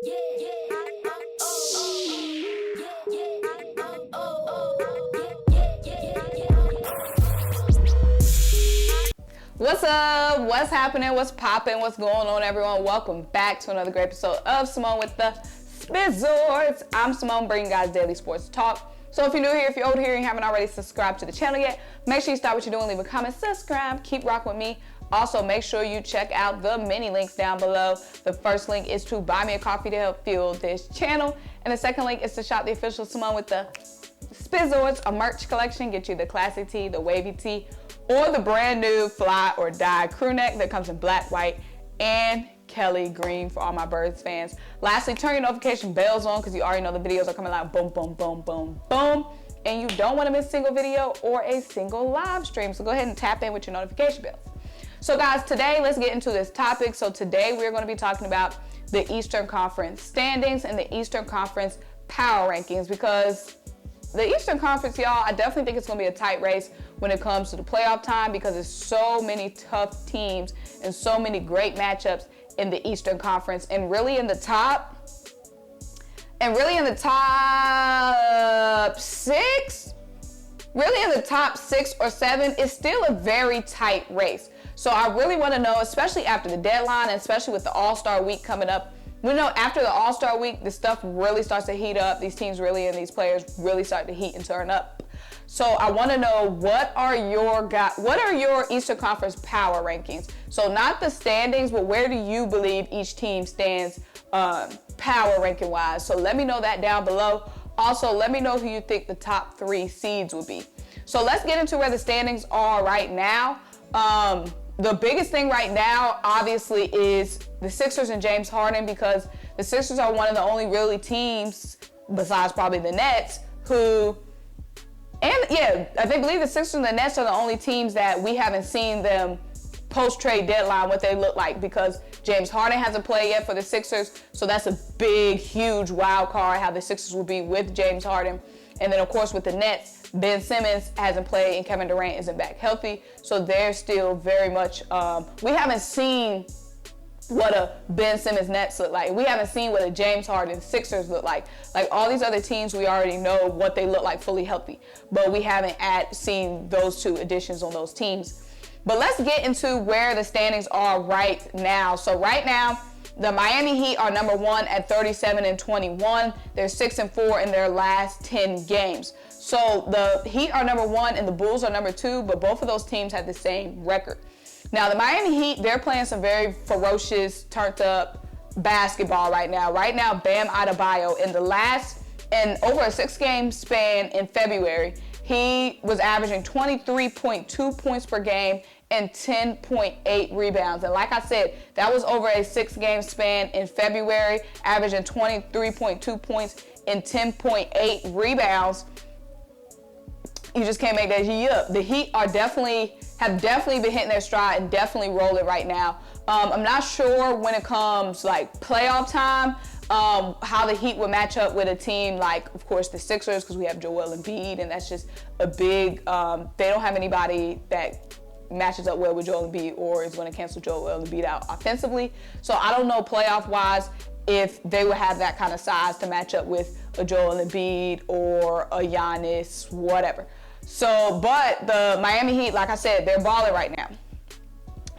What's up? What's happening? What's popping? What's going on, everyone? Welcome back to another great episode of Simone with the Sports. I'm Simone, bringing you guys daily sports talk. So if you're new here, if you're old here and you haven't already subscribed to the channel yet, make sure you stop what you're doing, leave a comment, subscribe, keep rocking with me. Also, make sure you check out the mini links down below. The first link is to buy me a coffee to help fuel this channel. And the second link is to shop the official Simone with the Sports, a merch collection. Get you the classic tee, the wavy tee, or the brand new fly or die crew neck that comes in black, white, and Kelly green for all my Birds fans. Lastly, turn your notification bells on because you already know the videos are coming out boom, boom, boom, boom, boom. And you don't want to miss a single video or a single live stream. So go ahead and tap in with your notification bells. So guys, today let's get into this topic. So today we're going to be talking about the Eastern Conference standings and the Eastern Conference power rankings, because the Eastern Conference, y'all, I definitely think it's going to be a tight race when it comes to the playoff time, because there's so many tough teams and so many great matchups in the Eastern Conference. And really in the top six or seven, it's still a very tight race. So I really want to know, especially after the deadline and especially with the All-Star week coming up. We know after the All-Star week, the stuff really starts to heat up. These teams really and these players really start to heat and turn up. So I want to know, what are your Eastern Conference power rankings? So not the standings, but where do you believe each team stands power ranking wise? So let me know that down below. Also, let me know who you think the top 3 seeds would be. So let's get into where the standings are right now. The biggest thing right now, obviously, is the Sixers and James Harden, because the Sixers are one of the only really teams, besides probably the Nets, I believe the Sixers and the Nets are the only teams that we haven't seen them post-trade deadline what they look like, because James Harden hasn't played yet for the Sixers, so that's a big, huge wild card how the Sixers will be with James Harden. And then, of course, with the Nets, Ben Simmons hasn't played and Kevin Durant isn't back healthy, so they're still very much, we haven't seen what a Ben Simmons Nets look like. We haven't seen what a James Harden Sixers look like. Like all these other teams, we already know what they look like fully healthy, but we haven't seen those 2 additions on those teams. But let's get into where the standings are right now. So right now, the Miami Heat are number 1 at 37-21. They're 6-4 in their last 10 games. So the Heat are number 1 and the Bulls are number 2, but both of those teams have the same record. Now the Miami Heat, they're playing some very ferocious, turned up basketball right now. Right now, Bam Adebayo, in over a 6-game span in February, he was averaging 23.2 points per game and 10.8 rebounds. And like I said, that was over a 6-game span in February, averaging 23.2 points and 10.8 rebounds. You just can't make that Heat up. The Heat have definitely been hitting their stride and definitely rolling right now. I'm not sure when it comes like playoff time, how the Heat would match up with a team like, of course, the Sixers, because we have Joel Embiid, and that's just a big, they don't have anybody that matches up well with Joel Embiid or is going to cancel Joel Embiid out offensively. So I don't know playoff-wise if they would have that kind of size to match up with a Joel Embiid or a Giannis, whatever. So, but the Miami Heat, like I said, they're balling right now.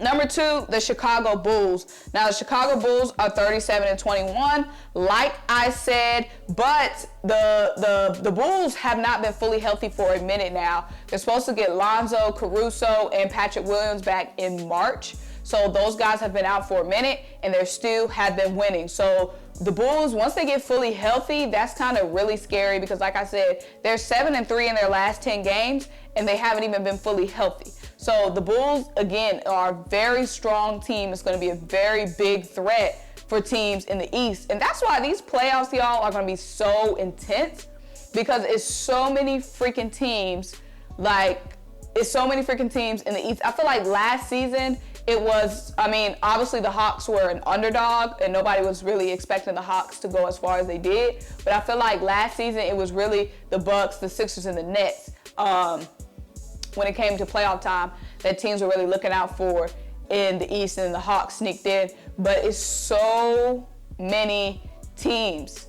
Number 2, the Chicago Bulls. Now, the Chicago Bulls are 37-21, like I said, but the Bulls have not been fully healthy for a minute now. They're supposed to get Lonzo, Caruso, and Patrick Williams back in March. So those guys have been out for a minute, and they still have been winning. So the Bulls, once they get fully healthy, that's kind of really scary, because like I said, they're 7-3 in their last 10 games, and they haven't even been fully healthy. So the Bulls, again, are a very strong team. It's going to be a very big threat for teams in the East. And that's why these playoffs, y'all, are going to be so intense, because it's so many freaking teams. It's so many freaking teams in the East. I feel like last season, it was, obviously the Hawks were an underdog and nobody was really expecting the Hawks to go as far as they did. But I feel like last season it was really the Bucks, the Sixers, and the Nets when it came to playoff time that teams were really looking out for in the East, and the Hawks sneaked in. But it's so many teams,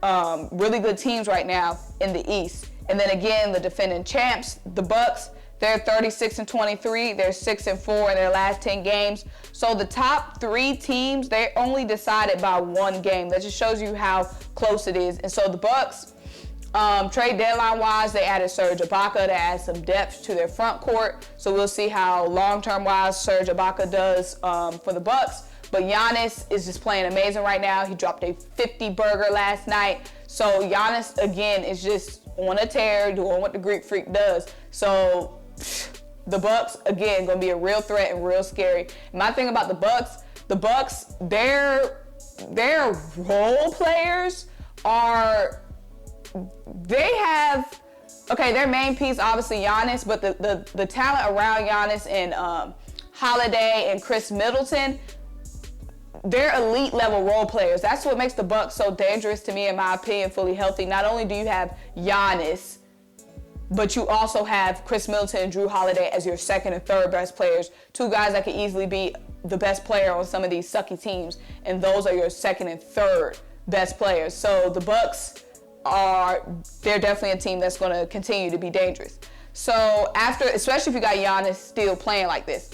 really good teams right now in the East. And then again, the defending champs, the Bucks, they're 36-23. They're 6-4 in their last 10 games. So the top 3 teams, they're only decided by 1 game. That just shows you how close it is. And so the Bucks, trade deadline wise, they added Serge Ibaka to add some depth to their front court. So we'll see how long-term wise Serge Ibaka does for the Bucks. But Giannis is just playing amazing right now. He dropped a 50-burger last night. So Giannis, again, is just on a tear, doing what the Greek Freak does. So the Bucks, again, going to be a real threat and real scary. My thing about the Bucks, their role players are, they have, okay, their main piece, obviously Giannis, but the talent around Giannis and Holiday and Chris Middleton, they're elite level role players. That's what makes the Bucks so dangerous to me, in my opinion, fully healthy. Not only do you have Giannis, but you also have Chris Middleton and Drew Holiday as your second and third best players. 2 guys that could easily be the best player on some of these sucky teams, and those are your second and third best players. So the Bucks they're definitely a team that's going to continue to be dangerous. So after, especially if you got Giannis still playing like this.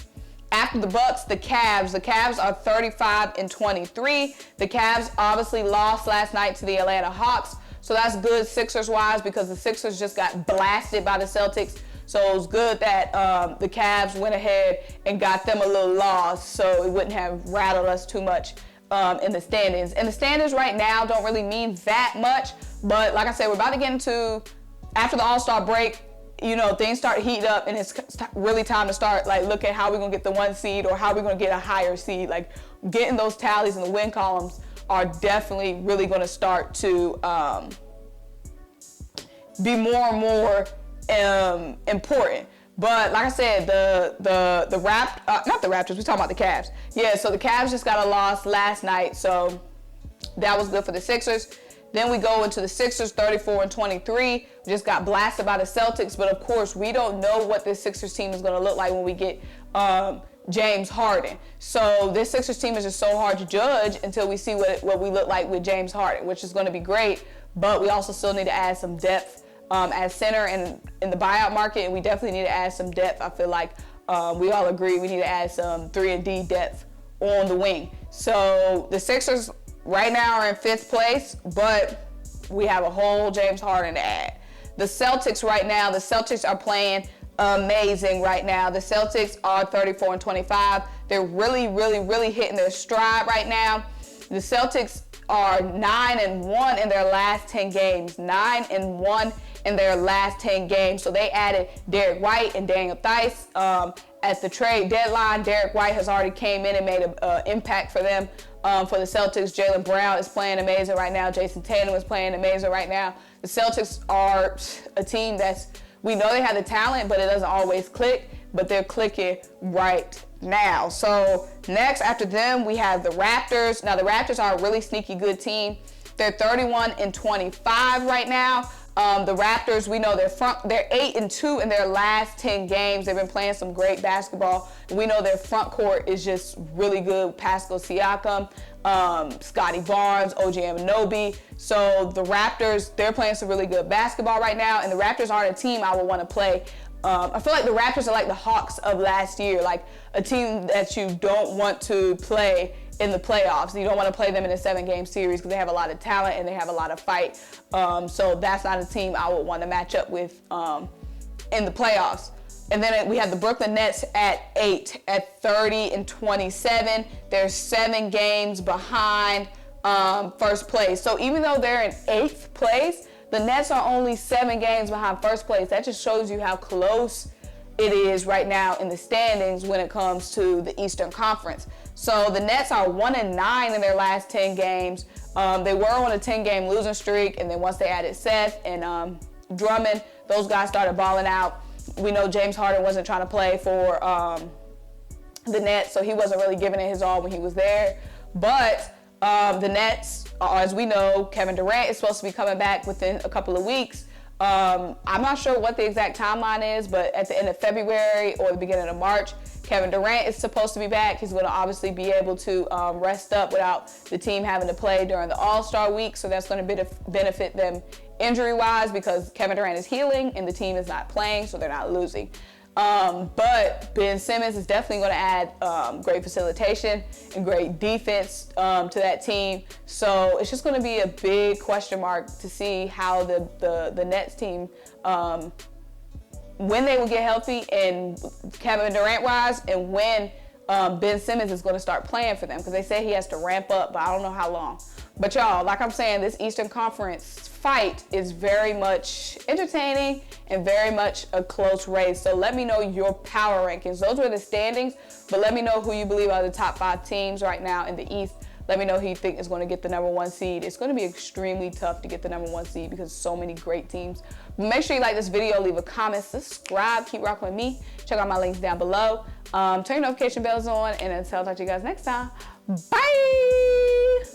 After the Bucks, the Cavs are 35-23. The Cavs obviously lost last night to the Atlanta Hawks. So that's good Sixers-wise, because the Sixers just got blasted by the Celtics. So it was good that the Cavs went ahead and got them a little loss, so it wouldn't have rattled us too much in the standings. And the standings right now don't really mean that much, but like I said, we're about to get into, after the All-Star break, you know, things start heating up, and it's really time to start like look at how we're gonna get the 1 seed or how we're gonna get a higher seed. Like getting those tallies in the win columns are definitely really gonna start to be more and more important. But like I said, not the Raptors, we're talking about the Cavs. Yeah, so the Cavs just got a loss last night, so that was good for the Sixers. Then we go into the Sixers, 34-23. We just got blasted by the Celtics, but of course, we don't know what this Sixers team is going to look like when we get James Harden. So this Sixers team is just so hard to judge until we see what we look like with James Harden, which is going to be great, but we also still need to add some depth at center and in the buyout market, and we definitely need to add some depth. I feel like we all agree we need to add some 3-and-D depth on the wing. So the Sixers right now are in 5th place, but we have a whole James Harden to add. The Celtics right now, the Celtics are playing amazing right now. The Celtics are 34-25. They're really, really, really hitting their stride right now. The Celtics are 9-1 in their last 10 games. 9-1 in their last 10 games. So they added Derek White and Daniel Theis at the trade deadline. Derek White has already came in and made an impact for them. For the Celtics, Jaylen Brown is playing amazing right now. Jason Tatum is playing amazing right now. The Celtics are a team we know they have the talent, but it doesn't always click, but they're clicking right now. So next after them, we have the Raptors. Now the Raptors are a really sneaky good team. They're 31-25 right now. The Raptors, we know they're 8-2 in their last 10 games. They've been playing some great basketball. We know their front court is just really good. Pascal Siakam, Scotty Barnes, OG Anunoby. So the Raptors, they're playing some really good basketball right now, and the Raptors aren't a team I would want to play. I feel like the Raptors are like the Hawks of last year, like a team that you don't want to play in the playoffs. You don't want to play them in a 7-game series because they have a lot of talent and they have a lot of fight. So that's not a team I would want to match up with in the playoffs. And then we have the Brooklyn Nets at 8 at 30-27. They're 7 games behind first place. So even though they're in 8th place, the Nets are only 7 games behind first place. That just shows you how close it is right now in the standings when it comes to the Eastern Conference. So the Nets are 1-9 in their last 10 games. They were on a 10-game losing streak, and then once they added Seth and Drummond, those guys started balling out. We know James Harden wasn't trying to play for the Nets, so he wasn't really giving it his all when he was there. But the Nets, as we know, Kevin Durant is supposed to be coming back within a couple of weeks. I'm not sure what the exact timeline is, but at the end of February or the beginning of March, Kevin Durant is supposed to be back. He's going to obviously be able to rest up without the team having to play during the All-Star week. So that's going to benefit them injury-wise because Kevin Durant is healing and the team is not playing, so they're not losing. But Ben Simmons is definitely going to add great facilitation and great defense to that team. So it's just going to be a big question mark to see how the Nets team, when they will get healthy and Kevin Durant wise, and when Ben Simmons is going to start playing for them, because they say he has to ramp up, but I don't know how long. But y'all, like I'm saying, this Eastern Conference fight is very much entertaining and very much a close race. So let me know your power rankings. Those were the standings, but let me know who you believe are the top 5 teams right now in the East. Let me know who you think is going to get the #1 seed. It's going to be extremely tough to get the #1 seed because so many great teams. Make sure you like this video, leave a comment, subscribe, keep rocking with me. Check out my links down below. Turn your notification bells on, and until I talk to you guys next time, bye!